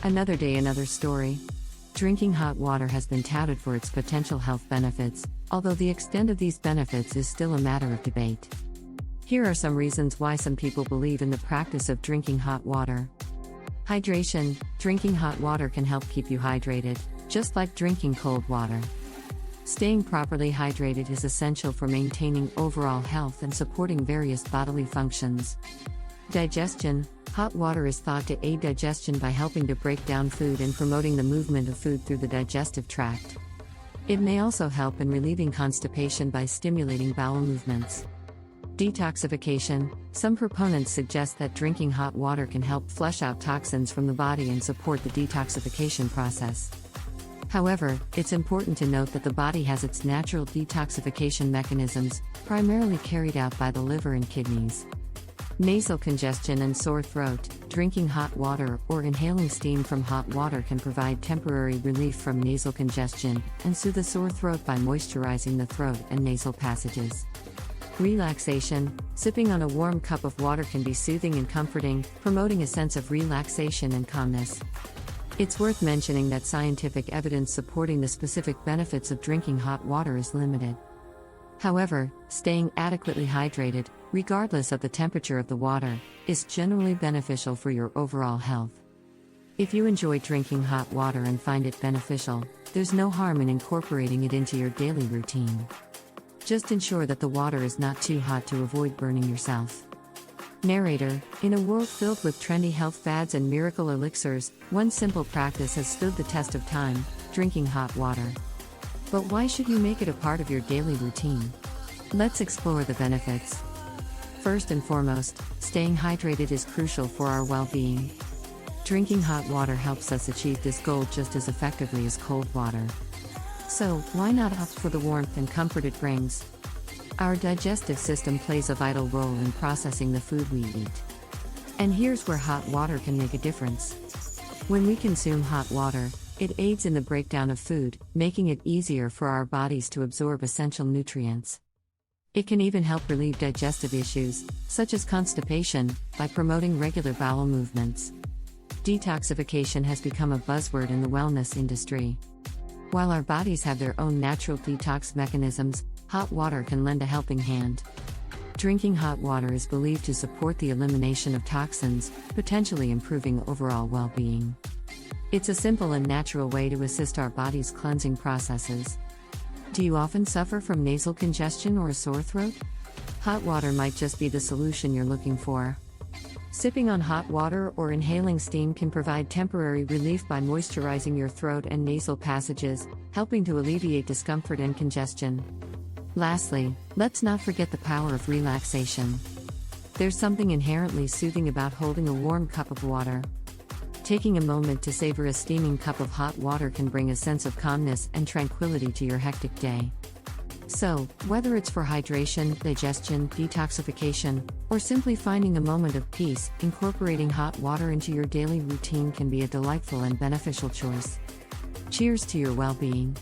Another day, another story. Drinking hot water has been touted for its potential health benefits, although the extent of these benefits is still a matter of debate. Here are some reasons why some people believe in the practice of drinking hot water. Hydration. Drinking hot water can help keep you hydrated, just like drinking cold water. Staying properly hydrated is essential for maintaining overall health and supporting various bodily functions. Digestion. Hot water is thought to aid digestion by helping to break down food and promoting the movement of food through the digestive tract. It may also help in relieving constipation by stimulating bowel movements. Detoxification. Some proponents suggest that drinking hot water can help flush out toxins from the body and support the detoxification process. However, it's important to note that the body has its natural detoxification mechanisms, primarily carried out by the liver and kidneys. Nasal congestion and sore throat. Drinking hot water or inhaling steam from hot water can provide temporary relief from nasal congestion and soothe the sore throat by moisturizing the throat and nasal passages. Relaxation. Sipping on a warm cup of water can be soothing and comforting, promoting a sense of relaxation and calmness. It's worth mentioning that scientific evidence supporting the specific benefits of drinking hot water is limited. However, staying adequately hydrated, regardless of the temperature of the water, is generally beneficial for your overall health. If you enjoy drinking hot water and find it beneficial, there's no harm in incorporating it into your daily routine. Just ensure that the water is not too hot to avoid burning yourself. Narrator. In a world filled with trendy health fads and miracle elixirs, one simple practice has stood the test of time: drinking hot water. But why should you make it a part of your daily routine? Let's explore the benefits. First and foremost, staying hydrated is crucial for our well-being. Drinking hot water helps us achieve this goal just as effectively as cold water. So, why not opt for the warmth and comfort it brings? Our digestive system plays a vital role in processing the food we eat. And here's where hot water can make a difference. When we consume hot water, it aids in the breakdown of food, making it easier for our bodies to absorb essential nutrients. It can even help relieve digestive issues, such as constipation, by promoting regular bowel movements. Detoxification has become a buzzword in the wellness industry. While our bodies have their own natural detox mechanisms, hot water can lend a helping hand. Drinking hot water is believed to support the elimination of toxins, potentially improving overall well-being. It's a simple and natural way to assist our body's cleansing processes. Do you often suffer from nasal congestion or a sore throat? Hot water might just be the solution you're looking for. Sipping on hot water or inhaling steam can provide temporary relief by moisturizing your throat and nasal passages, helping to alleviate discomfort and congestion. Lastly, let's not forget the power of relaxation. There's something inherently soothing about holding a warm cup of water. Taking a moment to savor a steaming cup of hot water can bring a sense of calmness and tranquility to your hectic day. So, whether it's for hydration, digestion, detoxification, or simply finding a moment of peace, incorporating hot water into your daily routine can be a delightful and beneficial choice. Cheers to your well-being.